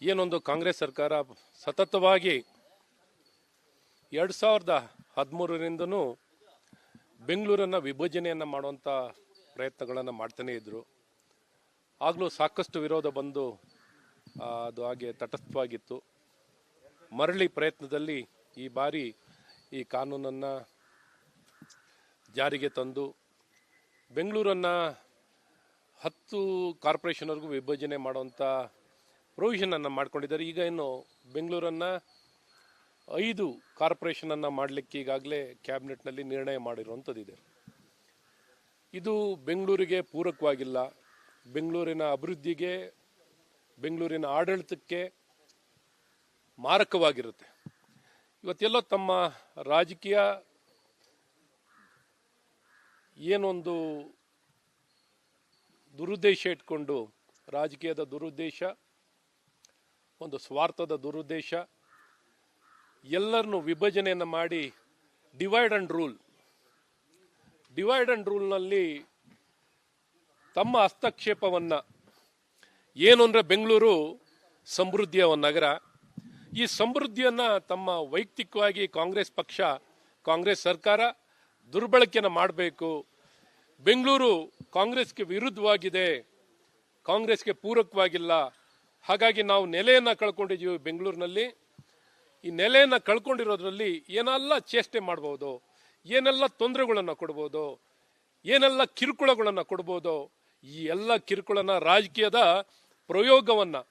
ಏನೊಂದು ಕಾಂಗ್ರೆಸ್ ಸರ್ಕಾರ ಸತತವಾಗಿ 2013ರಿಂದನೂ ಬೆಂಗಳೂರನ್ನು ವಿಭಜನೆಯನ್ನು ಮಾಡುವಂಥ ಪ್ರಯತ್ನಗಳನ್ನು ಮಾಡ್ತಾನೇ ಇದ್ದರು. ಆಗಲೂ ಸಾಕಷ್ಟು ವಿರೋಧ ಬಂದು ಅದು ಹಾಗೆ ತಟಸ್ಥವಾಗಿತ್ತು. ಮರಳಿ ಪ್ರಯತ್ನದಲ್ಲಿ ಈ ಬಾರಿ ಈ ಕಾನೂನನ್ನು ಜಾರಿಗೆ ತಂದು ಬೆಂಗಳೂರನ್ನು 10 ಕಾರ್ಪೊರೇಷನ್ವರೆಗೂ ವಿಭಜನೆ ಮಾಡುವಂಥ ಪ್ರೊವಿಷನನ್ನು ಮಾಡ್ಕೊಂಡಿದ್ದಾರೆ. ಈಗ ಇನ್ನು ಬೆಂಗಳೂರನ್ನು 5 ಕಾರ್ಪೊರೇಷನನ್ನು ಮಾಡಲಿಕ್ಕೆ ಈಗಾಗಲೇ ಕ್ಯಾಬಿನೆಟ್ನಲ್ಲಿ ನಿರ್ಣಯ ಮಾಡಿರುವಂಥದ್ದಿದೆ. ಇದು ಬೆಂಗಳೂರಿಗೆ ಪೂರಕವಾಗಿಲ್ಲ, ಬೆಂಗಳೂರಿನ ಅಭಿವೃದ್ಧಿಗೆ, ಬೆಂಗಳೂರಿನ ಆಡಳಿತಕ್ಕೆ ಮಾರಕವಾಗಿರುತ್ತೆ. ಇವತ್ತೆಲ್ಲೋ ತಮ್ಮ ರಾಜಕೀಯ ಏನೊಂದು ದುರುದ್ದೇಶ ಇಟ್ಕೊಂಡು, ರಾಜಕೀಯದ ದುರುದ್ದೇಶ, ಒಂದು ಸ್ವಾರ್ಥದ ದುರುದ್ದೇಶ, ಎಲ್ಲರನ್ನು ವಿಭಜನೆಯನ್ನು ಮಾಡಿ ಡಿವೈಡ್ ಆ್ಯಂಡ್ ರೂಲ್ನಲ್ಲಿ ತಮ್ಮ ಹಸ್ತಕ್ಷೇಪವನ್ನು, ಏನು ಅಂದರೆ ಬೆಂಗಳೂರು ಸಮೃದ್ಧಿಯ ಒಂದು ನಗರ, ಈ ಸಮೃದ್ಧಿಯನ್ನು ತಮ್ಮ ವೈಯಕ್ತಿಕವಾಗಿ ಕಾಂಗ್ರೆಸ್ ಪಕ್ಷ, ಕಾಂಗ್ರೆಸ್ ಸರ್ಕಾರ ದುರ್ಬಳಕೆಯನ್ನು ಮಾಡಬೇಕು. ಬೆಂಗಳೂರು ಕಾಂಗ್ರೆಸ್ಗೆ ವಿರುದ್ಧವಾಗಿದೆ, ಕಾಂಗ್ರೆಸ್ಗೆ ಪೂರಕವಾಗಿಲ್ಲ, ಹಾಗಾಗಿ ನಾವು ನೆಲೆಯನ್ನು ಕಳ್ಕೊಂಡಿದ್ದೀವಿ ಬೆಂಗಳೂರಿನಲ್ಲಿ. ಈ ನೆಲೆಯನ್ನು ಕಳ್ಕೊಂಡಿರೋದ್ರಲ್ಲಿ ಏನೆಲ್ಲ ಚೇಷ್ಟೆ ಮಾಡ್ಬೋದು, ಏನೆಲ್ಲ ತೊಂದರೆಗಳನ್ನು ಕೊಡ್ಬೋದು, ಏನೆಲ್ಲ ಕಿರುಕುಳಗಳನ್ನು ಕೊಡ್ಬೋದು, ಈ ಎಲ್ಲ ಕಿರುಕುಳನ ರಾಜಕೀಯದ ಪ್ರಯೋಗವನ್ನು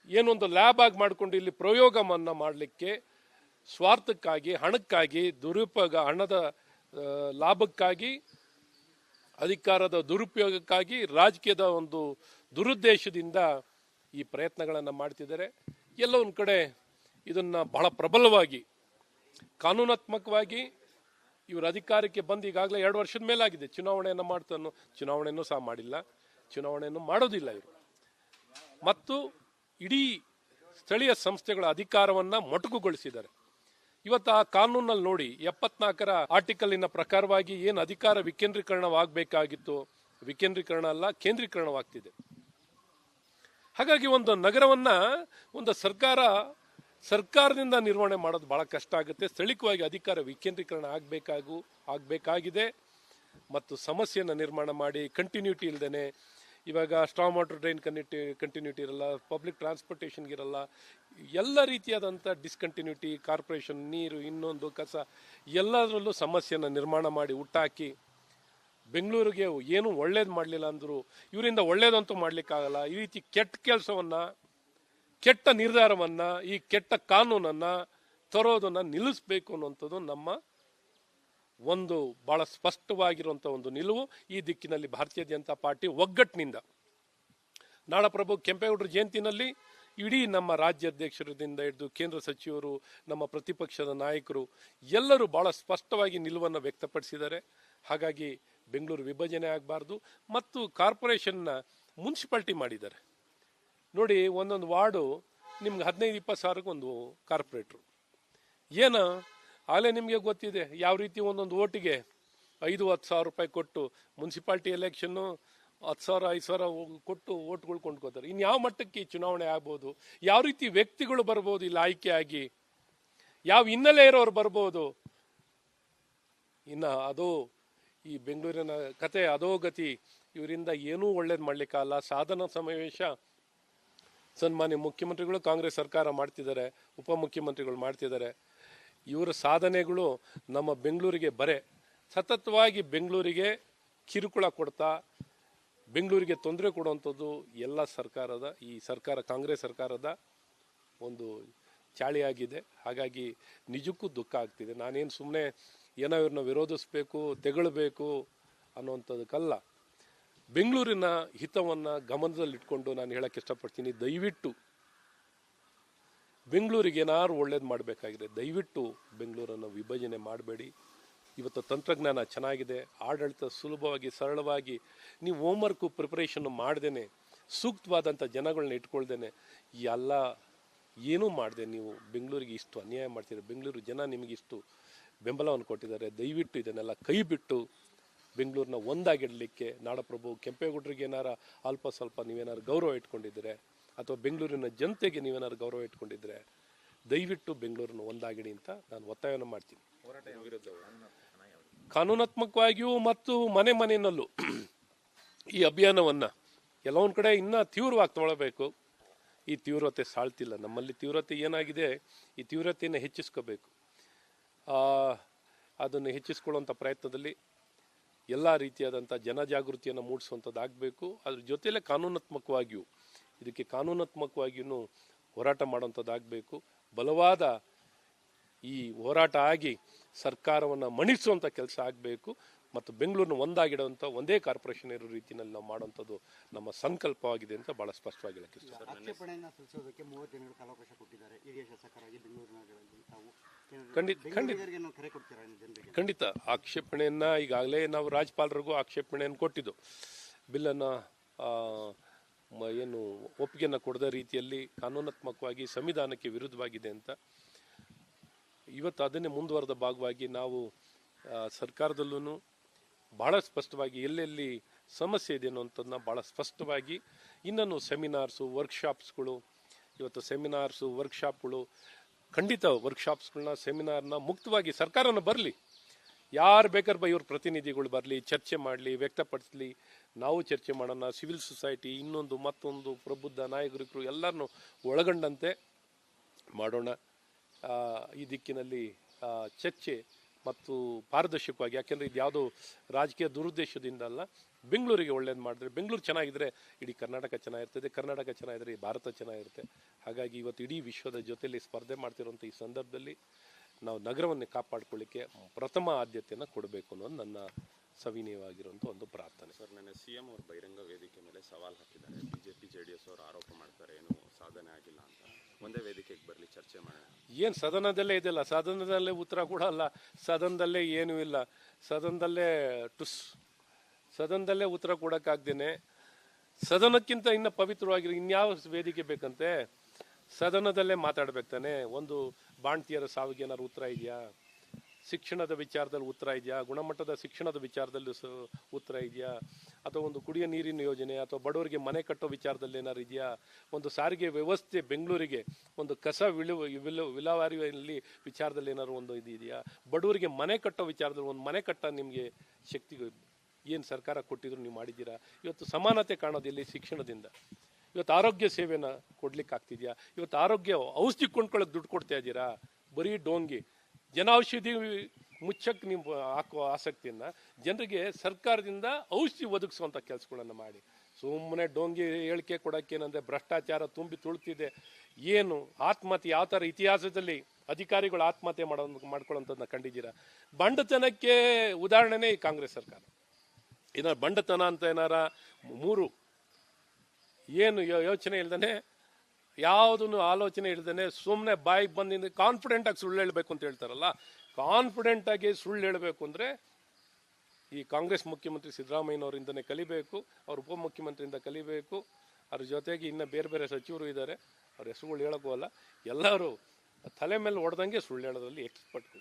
ಏನೊಂದು ಲ್ಯಾಬ್ ಆಗಿ ಮಾಡಿಕೊಂಡು ಇಲ್ಲಿ ಪ್ರಯೋಗವನ್ನು ಮಾಡಲಿಕ್ಕೆ, ಸ್ವಾರ್ಥಕ್ಕಾಗಿ, ಹಣಕ್ಕಾಗಿ, ದುರುಪಯೋಗ, ಹಣದ ಲಾಭಕ್ಕಾಗಿ, ಅಧಿಕಾರದ ದುರುಪಯೋಗಕ್ಕಾಗಿ, ರಾಜಕೀಯದ ಒಂದು ದುರುದ್ದೇಶದಿಂದ ಈ ಪ್ರಯತ್ನಗಳನ್ನು ಮಾಡ್ತಿದ್ದಾರೆ. ಎಲ್ಲ ಒಂದು ಕಡೆ ಇದನ್ನು ಬಹಳ ಪ್ರಬಲವಾಗಿ ಕಾನೂನಾತ್ಮಕವಾಗಿ ಇವರು ಅಧಿಕಾರಕ್ಕೆ ಬಂದು ಈಗಾಗಲೇ 2 ವರ್ಷದ ಮೇಲಾಗಿದೆ. ಚುನಾವಣೆಯನ್ನು ಮಾಡ್ತಾನೋ, ಚುನಾವಣೆಯನ್ನು ಸಹ ಮಾಡಿಲ್ಲ, ಚುನಾವಣೆಯನ್ನು ಮಾಡೋದಿಲ್ಲ ಇವರು. ಮತ್ತು ಇಡೀ ಸ್ಥಳೀಯ ಸಂಸ್ಥೆಗಳ ಅಧಿಕಾರವನ್ನು ಮೊಟಕುಗೊಳಿಸಿದ್ದಾರೆ. ಇವತ್ತು ಆ ಕಾನೂನಲ್ಲಿ ನೋಡಿ, 74ರ ಆರ್ಟಿಕಲಿನ ಪ್ರಕಾರವಾಗಿ ಏನು ಅಧಿಕಾರ ವಿಕೇಂದ್ರೀಕರಣವಾಗಬೇಕಾಗಿತ್ತು, ವಿಕೇಂದ್ರೀಕರಣ ಅಲ್ಲ, ಕೇಂದ್ರೀಕರಣವಾಗ್ತಿದೆ. ಹಾಗಾಗಿ ಒಂದು ನಗರವನ್ನು ಒಂದು ಸರ್ಕಾರದಿಂದ ನಿರ್ವಹಣೆ ಮಾಡೋದು ಬಹಳ ಕಷ್ಟ ಆಗುತ್ತೆ. ಸ್ಥಳೀಯವಾಗಿ ಅಧಿಕಾರ ವಿಕೇಂದ್ರೀಕರಣ ಆಗಬೇಕಾಗಿದೆ. ಮತ್ತು ಸಮಸ್ಯೆಯನ್ನು ನಿರ್ಮಾಣ ಮಾಡಿ ಕಂಟಿನ್ಯೂಟಿ ಇಲ್ಲದೇ, ಇವಾಗ ಸ್ಟಾಮ್ ವಾಟರ್ ಡ್ರೈನ್ ಕಂಟಿನ್ಯೂಟಿ ಇರಲ್ಲ, ಪಬ್ಲಿಕ್ ಟ್ರಾನ್ಸ್ಪೋರ್ಟೇಷನ್ಗಿರಲ್ಲ, ಎಲ್ಲ ರೀತಿಯಾದಂಥ ಡಿಸ್ಕಂಟಿನ್ಯೂಟಿ, ಕಾರ್ಪೊರೇಷನ್, ನೀರು, ಇನ್ನೊಂದು ಕಸ, ಎಲ್ಲದರಲ್ಲೂ ಸಮಸ್ಯೆಯನ್ನು ನಿರ್ಮಾಣ ಮಾಡಿ ಹುಟ್ಟಾಕಿ ಬೆಂಗಳೂರಿಗೆ ಏನು ಒಳ್ಳೇದು ಮಾಡಲಿಲ್ಲ ಅಂದರು, ಇವರಿಂದ ಒಳ್ಳೇದಂತೂ ಮಾಡಲಿಕ್ಕಾಗಲ್ಲ. ಈ ರೀತಿ ಕೆಟ್ಟ ಕೆಲಸವನ್ನು, ಕೆಟ್ಟ ನಿರ್ಧಾರವನ್ನು, ಈ ಕೆಟ್ಟ ಕಾನೂನನ್ನು ತರೋದನ್ನು ನಿಲ್ಲಿಸಬೇಕು ಅನ್ನುವಂಥದ್ದು ನಮ್ಮ ಒಂದು ಭಾಳ ಸ್ಪಷ್ಟವಾಗಿರುವಂಥ ಒಂದು ನಿಲುವು. ಈ ದಿಕ್ಕಿನಲ್ಲಿ ಭಾರತೀಯ ಜನತಾ ಪಾರ್ಟಿ ಒಗ್ಗಟ್ಟಿನಿಂದ ನಾಡಪ್ರಭು ಕೆಂಪೇಗೌಡರ ಜಯಂತಿನಲ್ಲಿ ಇಡೀ ನಮ್ಮ ರಾಜ್ಯಾಧ್ಯಕ್ಷರಿಂದ ಹಿಡಿದು ಕೇಂದ್ರ ಸಚಿವರು, ನಮ್ಮ ಪ್ರತಿಪಕ್ಷದ ನಾಯಕರು ಎಲ್ಲರೂ ಭಾಳ ಸ್ಪಷ್ಟವಾಗಿ ನಿಲುವನ್ನು ವ್ಯಕ್ತಪಡಿಸಿದ್ದಾರೆ. ಹಾಗಾಗಿ ಬೆಂಗಳೂರು ವಿಭಜನೆ ಆಗಬಾರ್ದು. ಮತ್ತು ಕಾರ್ಪೊರೇಷನ್ನ ಮುನ್ಸಿಪಾಲ್ಟಿ ಮಾಡಿದ್ದಾರೆ ನೋಡಿ. ಒಂದೊಂದು ವಾರ್ಡು ನಿಮ್ಗೆ 15-20 ಸಾವಿರಕ್ಕೆ ಒಂದು ಕಾರ್ಪೊರೇಟ್ರು. ಏನು ಆಗಲೇ ನಿಮಗೆ ಗೊತ್ತಿದೆ ಯಾವ ರೀತಿ ಒಂದೊಂದು ಓಟಿಗೆ 5-10 ಸಾವಿರ ರೂಪಾಯಿ ಕೊಟ್ಟು, ಮುನ್ಸಿಪಾಲ್ಟಿ ಎಲೆಕ್ಷನ್ನು 10,000 5,000 ಕೊಟ್ಟು ಓಟ್ಗಳು ಕೊಂಡ್ಕೋತಾರೆ. ಇನ್ನು ಯಾವ ಮಟ್ಟಕ್ಕೆ ಈ ಚುನಾವಣೆ ಆಗ್ಬೋದು, ಯಾವ ರೀತಿ ವ್ಯಕ್ತಿಗಳು ಬರ್ಬೋದು ಇಲ್ಲಿ ಆಯ್ಕೆಯಾಗಿ, ಯಾವ ಹಿನ್ನೆಲೆ ಇರೋರು ಬರ್ಬೋದು. ಇನ್ನು ಅದು ಈ ಬೆಂಗಳೂರಿನ ಕತೆ ಅಧೋಗತಿ. ಇವರಿಂದ ಏನೂ ಒಳ್ಳೇದು ಮಾಡಲಿಕ್ಕಲ್ಲ. ಸಾಧನ ಸಮಾವೇಶ ಸನ್ಮಾನ್ಯ ಮುಖ್ಯಮಂತ್ರಿಗಳು, ಕಾಂಗ್ರೆಸ್ ಸರ್ಕಾರ ಮಾಡ್ತಿದ್ದಾರೆ, ಉಪಮುಖ್ಯಮಂತ್ರಿಗಳು ಮಾಡ್ತಿದ್ದಾರೆ. ಇವರ ಸಾಧನೆಗಳು ನಮ್ಮ ಬೆಂಗಳೂರಿಗೆ ಸತತವಾಗಿ ಬೆಂಗಳೂರಿಗೆ ಕಿರುಕುಳ ಕೊಡ್ತಾ, ಬೆಂಗಳೂರಿಗೆ ತೊಂದರೆ ಕೊಡುವಂಥದ್ದು ಎಲ್ಲ ಸರ್ಕಾರದ, ಈ ಸರ್ಕಾರ, ಕಾಂಗ್ರೆಸ್ ಸರ್ಕಾರದ ಒಂದು ಚಾಳಿಯಾಗಿದೆ. ಹಾಗಾಗಿ ನಿಜಕ್ಕೂ ದುಃಖ ಆಗ್ತಿದೆ. ನಾನೇನು ಸುಮ್ಮನೆ ಏನೋ ಇವ್ರನ್ನ ವಿರೋಧಿಸಬೇಕು, ತೆಗಳಬೇಕು ಅನ್ನುವಂಥದ್ದಕ್ಕಲ್ಲ, ಬೆಂಗಳೂರಿನ ಹಿತವನ್ನು ಗಮನದಲ್ಲಿಟ್ಕೊಂಡು ನಾನು ಹೇಳಕ್ಕೆ ಇಷ್ಟಪಡ್ತೀನಿ. ದಯವಿಟ್ಟು ಬೆಂಗಳೂರಿಗೆ ಏನಾದ್ರು ಒಳ್ಳೇದು ಮಾಡಬೇಕಾಗಿದೆ, ದಯವಿಟ್ಟು ಬೆಂಗಳೂರನ್ನು ವಿಭಜನೆ ಮಾಡಬೇಡಿ. ಇವತ್ತು ತಂತ್ರಜ್ಞಾನ ಚೆನ್ನಾಗಿದೆ, ಆಡಳಿತ ಸುಲಭವಾಗಿ, ಸರಳವಾಗಿ, ನೀವು ಹೋಮ್ವರ್ಕು ಪ್ರಿಪರೇಷನ್ನು ಮಾಡ್ದೇನೆ, ಸೂಕ್ತವಾದಂಥ ಜನಗಳನ್ನ ಇಟ್ಕೊಳ್ದೇನೆ, ಎಲ್ಲ ಏನೂ ಮಾಡದೆ ನೀವು ಬೆಂಗಳೂರಿಗೆ ಇಷ್ಟು ಅನ್ಯಾಯ ಮಾಡ್ತೀರಿ. ಬೆಂಗಳೂರು ಜನ ನಿಮಗಿಷ್ಟು ಬೆಂಬಲವನ್ನು ಕೊಟ್ಟಿದ್ದಾರೆ. ದಯವಿಟ್ಟು ಇದನ್ನೆಲ್ಲ ಕೈ ಬಿಟ್ಟು ಬೆಂಗಳೂರನ್ನ ಒಂದಾಗಿಡಲಿಕ್ಕೆ ನಾಡಪ್ರಭು ಕೆಂಪೇಗೌಡರಿಗೆ ಏನಾರ ಅಲ್ಪ ಸ್ವಲ್ಪ ನೀವೇನಾರು ಗೌರವ ಇಟ್ಕೊಂಡಿದ್ದೀರಿ, ಅಥವಾ ಬೆಂಗಳೂರಿನ ಜನತೆಗೆ ನೀವೇನಾದ್ರು ಗೌರವ ಇಟ್ಕೊಂಡಿದ್ರೆ ದಯವಿಟ್ಟು ಬೆಂಗಳೂರನ್ನು ಒಂದಾಗಿಡಿ ಅಂತ ನಾನು ಒತ್ತಾಯವನ್ನು ಮಾಡ್ತೀನಿ. ಕಾನೂನಾತ್ಮಕವಾಗಿಯೂ ಮತ್ತು ಮನೆ ಮನೆಯಲ್ಲೂ ಈ ಅಭಿಯಾನವನ್ನು ಕೆಲವೊಂದು ಕಡೆ ಇನ್ನೂ ತೀವ್ರವಾಗಿ ತೊಗೊಳ್ಬೇಕು. ಈ ತೀವ್ರತೆ ಸಾಳ್ತಿಲ್ಲ. ನಮ್ಮಲ್ಲಿ ತೀವ್ರತೆ ಏನಾಗಿದೆ, ಈ ತೀವ್ರತೆಯನ್ನು ಹೆಚ್ಚಿಸ್ಕೋಬೇಕು. ಅದನ್ನು ಹೆಚ್ಚಿಸ್ಕೊಳ್ಳುವಂಥ ಪ್ರಯತ್ನದಲ್ಲಿ ಎಲ್ಲ ರೀತಿಯಾದಂಥ ಜನಜಾಗೃತಿಯನ್ನು ಮೂಡಿಸುವಂಥದ್ದಾಗಬೇಕು. ಅದ್ರ ಜೊತೆಯಲ್ಲೇ ಕಾನೂನಾತ್ಮಕವಾಗಿಯೂ ಹೋರಾಟ ಮಾಡುವಂಥದ್ದಾಗಬೇಕು. ಬಲವಾದ ಈ ಹೋರಾಟ ಆಗಿ ಸರ್ಕಾರವನ್ನು ಮಣಿಸುವಂಥ ಕೆಲಸ ಆಗಬೇಕು ಮತ್ತು ಬೆಂಗಳೂರನ್ನು ಒಂದಾಗಿಡುವಂಥ ಒಂದೇ ಕಾರ್ಪೊರೇಷನ್ ಇರೋ ರೀತಿಯಲ್ಲಿ ನಾವು ಮಾಡುವಂಥದ್ದು ನಮ್ಮ ಸಂಕಲ್ಪವಾಗಿದೆ ಅಂತ ಭಾಳ ಸ್ಪಷ್ಟವಾಗಿ ಹೇಳಕ್ಕೆ ಇಷ್ಟಪಡ್ತೀನಿ. ಆಕ್ಷೇಪಣೆಯನ್ನು ಸಲ್ಲಿಸೋದಕ್ಕೆ 30 ದಿನಗಳ ಕಾಲಾವಕಾಶ ಕೊಟ್ಟಿದ್ದಾರೆ ಹಿರಿಯ ಶಾಸಕರಾಗಿ ಬೆಂಗಳೂರಿನ ತಾವು. ಕರೆ ಕೊಡ್ತೀರಾ ಜನರಿಗೆ? ಖಂಡಿತ. ಆಕ್ಷೇಪಣೆಯನ್ನು ಈಗಾಗಲೇ ನಾವು ರಾಜ್ಯಪಾಲರಿಗೂ ಆಕ್ಷೇಪಣೆಯನ್ನು ಕೊಟ್ಟಿದ್ದು, ಬಿಲ್ಲನ್ನು ಏನು ಒಪ್ಪಿಗೆಯನ್ನು ಕೊಡದ ರೀತಿಯಲ್ಲಿ ಕಾನೂನಾತ್ಮಕವಾಗಿ ಸಂವಿಧಾನಕ್ಕೆ ವಿರುದ್ಧವಾಗಿದೆ ಅಂತ. ಇವತ್ತು ಅದನ್ನೇ ಮುಂದುವರೆದ ಭಾಗವಾಗಿ ನಾವು ಸರ್ಕಾರದಲ್ಲೂ ಭಾಳ ಸ್ಪಷ್ಟವಾಗಿ ಎಲ್ಲೆಲ್ಲಿ ಸಮಸ್ಯೆ ಇದೆ ಅನ್ನೋಂಥದ್ದನ್ನ ಭಾಳ ಸ್ಪಷ್ಟವಾಗಿ ಇನ್ನೂ ಸೆಮಿನಾರ್ಸು ವರ್ಕ್ಶಾಪ್ಸ್ಗಳು, ಇವತ್ತು ಸೆಮಿನಾರ್ಸು ವರ್ಕ್ಶಾಪ್ಗಳು, ಖಂಡಿತ ವರ್ಕ್ಶಾಪ್ಸ್ಗಳನ್ನ ಸೆಮಿನಾರ್ನ ಮುಕ್ತವಾಗಿ ಸರ್ಕಾರನ ಬರಲಿ, ಯಾರು ಬೇಕಾದ್ರೆ ಇವ್ರ ಪ್ರತಿನಿಧಿಗಳು ಬರಲಿ, ಚರ್ಚೆ ಮಾಡಲಿ, ವ್ಯಕ್ತಪಡಿಸಲಿ, ನಾವು ಚರ್ಚೆ ಮಾಡೋಣ. ಸಿವಿಲ್ ಸೊಸೈಟಿ ಇನ್ನೊಂದು ಮತ್ತೊಂದು ಪ್ರಬುದ್ಧ ನಾಯಕರು ಎಲ್ಲರನ್ನೂ ಒಳಗೊಂಡಂತೆ ಮಾಡೋಣ. ಈ ದಿಕ್ಕಿನಲ್ಲಿ ಚರ್ಚೆ ಮತ್ತು ಪಾರದರ್ಶಕವಾಗಿ, ಯಾಕೆಂದರೆ ಇದು ಯಾವುದೋ ರಾಜಕೀಯ ದುರುದ್ದೇಶದಿಂದ ಅಲ್ಲ, ಬೆಂಗಳೂರಿಗೆ ಒಳ್ಳೇದು ಮಾಡಿದ್ರೆ, ಬೆಂಗಳೂರು ಚೆನ್ನಾಗಿದ್ದರೆ ಇಡೀ ಕರ್ನಾಟಕ ಚೆನ್ನಾಗಿರ್ತದೆ, ಕರ್ನಾಟಕ ಚೆನ್ನಾಗಿದ್ದರೆ ಭಾರತ ಚೆನ್ನಾಗಿರುತ್ತೆ. ಹಾಗಾಗಿ ಇವತ್ತು ಇಡೀ ವಿಶ್ವದ ಜೊತೆಯಲ್ಲಿ ಸ್ಪರ್ಧೆ ಮಾಡ್ತಿರುವಂಥ ಈ ಸಂದರ್ಭದಲ್ಲಿ ನಾವು ನಗರವನ್ನು ಕಾಪಾಡಿಕೊಳ್ಳಿಕ್ಕೆ ಪ್ರಥಮ ಆದ್ಯತೆಯನ್ನು ಕೊಡಬೇಕು ಅನ್ನೋದು ನನ್ನ ಸವಿನಯವಾಗಿರುವಂಥ ಒಂದು ಪ್ರಾರ್ಥನೆ. ಸರ್, ನನ್ನ CM ಅವರು ಬಹಿರಂಗ ವೇದಿಕೆ ಮೇಲೆ ಸವಾಲು ಹಾಕಿದ್ದಾರೆ. BJP JDS ಅವರು ಆರೋಪ ಮಾಡ್ತಾರೆ ಏನು ಸಾಧನೆ ಆಗಿಲ್ಲ ಅಂತ. ಒಂದೇ ವೇದಿಕೆಗೆ ಬರಲಿ, ಚರ್ಚೆ ಮಾಡೋಣ. ಏನು ಸದನದಲ್ಲೇ ಇದೆಯಲ್ಲ, ಸದನದಲ್ಲೇ ಉತ್ತರ ಕೂಡ ಅಲ್ಲ, ಸದನದಲ್ಲೇ ಏನೂ ಇಲ್ಲ, ಸದನದಲ್ಲೇ ಉತ್ತರ ಕೊಡೋಕ್ಕಾಗ್ದೇನೆ ಸದನಕ್ಕಿಂತ ಇನ್ನು ಪವಿತ್ರವಾಗಿರೋ ಇನ್ಯಾವ ವೇದಿಕೆ ಬೇಕಂತೆ? ಸದನದಲ್ಲೇ ಮಾತಾಡ್ಬೇಕು ತಾನೆ. ಒಂದು ಬಾಣ್ತಿಯರ ಸಾವಿಗೆ ಏನಾದ್ರು ಉತ್ತರ ಇದೆಯಾ? ಶಿಕ್ಷಣದ ವಿಚಾರದಲ್ಲಿ ಉತ್ತರ ಇದೆಯಾ? ಗುಣಮಟ್ಟದ ಶಿಕ್ಷಣದ ವಿಚಾರದಲ್ಲಿ ಉತ್ತರ ಇದೆಯಾ? ಅಥವಾ ಒಂದು ಕುಡಿಯೋ ನೀರಿನ ಯೋಜನೆ ಅಥವಾ ಬಡವರಿಗೆ ಮನೆ ಕಟ್ಟೋ ವಿಚಾರದಲ್ಲಿ ಏನಾರು ಇದೆಯಾ? ಒಂದು ಸಾರಿಗೆ ವ್ಯವಸ್ಥೆ ಬೆಂಗಳೂರಿಗೆ ಒಂದು ಕಸ ವಿಲೇವಾರಿಯಲ್ಲಿ ವಿಚಾರದಲ್ಲಿ ಏನಾದ್ರು ಒಂದು ಇದೆಯಾ? ಬಡವರಿಗೆ ಮನೆ ಕಟ್ಟೋ ವಿಚಾರದಲ್ಲಿ ಒಂದು ಮನೆ ಕಟ್ಟ ನಿಮಗೆ ಶಕ್ತಿ ಏನು ಸರ್ಕಾರ ಕೊಟ್ಟಿದ್ರು ನೀವು ಮಾಡಿದ್ದೀರಾ? ಇವತ್ತು ಸಮಾನತೆ ಕಾಣೋದಿಲ್ಲ ಶಿಕ್ಷಣದಿಂದ. ಇವತ್ತು ಆರೋಗ್ಯ ಸೇವೆನ ಕೊಡ್ಲಿಕ್ಕೆ ಆಗ್ತಿದ್ಯಾ? ಇವತ್ತು ಆರೋಗ್ಯ ಔಷಧಿ ಕೊಂಡ್ಕೊಳ್ಳೋಕೆ ದುಡ್ಡು ಕೊಡ್ತಾ ಇದ್ದೀರಾ? ಬರೀ ಡೋಂಗಿ ಜನೌಷಧಿ ಮುಚ್ಚಕ್ಕೆ ನೀವು ಹಾಕುವ ಆಸಕ್ತಿಯನ್ನು ಜನರಿಗೆ ಸರ್ಕಾರದಿಂದ ಔಷಧಿ ಒದಗಿಸುವಂಥ ಕೆಲಸಗಳನ್ನು ಮಾಡಿ, ಸುಮ್ಮನೆ ಡೋಂಗಿ ಹೇಳಿಕೆ ಕೊಡೋಕ್ಕೇನಂದರೆ ಭ್ರಷ್ಟಾಚಾರ ತುಂಬಿ ತುಳುತ್ತಿದೆ. ಏನು ಆತ್ಮಹತ್ಯೆ ಯಾವ ಥರ ಇತಿಹಾಸದಲ್ಲಿ ಅಧಿಕಾರಿಗಳು ಆತ್ಮಹತ್ಯೆ ಮಾಡ್ಕೊಳ್ಳೋಂಥದ್ದನ್ನ ಕಂಡಿದ್ದೀರಾ? ಬಂಡತನಕ್ಕೆ ಉದಾಹರಣೆನೇ ಈ ಕಾಂಗ್ರೆಸ್ ಸರ್ಕಾರ. ಏನಾರು ಬಂಡತನ ಅಂತ ಏನಾರ ಏನು ಯೋಚನೆ ಇಲ್ದೇ, ಯಾವುದನ್ನು ಆಲೋಚನೆ ಇಲ್ದೇ ಸುಮ್ಮನೆ ಬಾಯಿಗೆ ಬಂದಿಂದ ಕಾನ್ಫಿಡೆಂಟಾಗಿ ಸುಳ್ಳು ಹೇಳಬೇಕು ಅಂತ ಹೇಳ್ತಾರಲ್ಲ, ಕಾನ್ಫಿಡೆಂಟಾಗಿ ಸುಳ್ಳು ಹೇಳಬೇಕು ಅಂದರೆ ಈ ಕಾಂಗ್ರೆಸ್ ಮುಖ್ಯಮಂತ್ರಿ ಸಿದ್ದರಾಮಯ್ಯನವರಿಂದನೇ ಕಲಿಬೇಕು, ಅವ್ರ ಉಪಮುಖ್ಯಮಂತ್ರಿಯಿಂದ ಕಲಿಬೇಕು. ಅದ್ರ ಜೊತೆಗೆ ಇನ್ನು ಬೇರೆ ಬೇರೆ ಸಚಿವರು ಇದ್ದಾರೆ, ಅವ್ರ ಹೆಸರುಗಳು ಹೇಳೋಕ್ಕೂ ಅಲ್ಲ, ಎಲ್ಲರೂ ತಲೆ ಮೇಲೆ ಹೊಡೆದಂಗೆ ಸುಳ್ಳು ಹೇಳೋದ್ರಲ್ಲಿ ಎಕ್ಸ್ಪರ್ಟ್.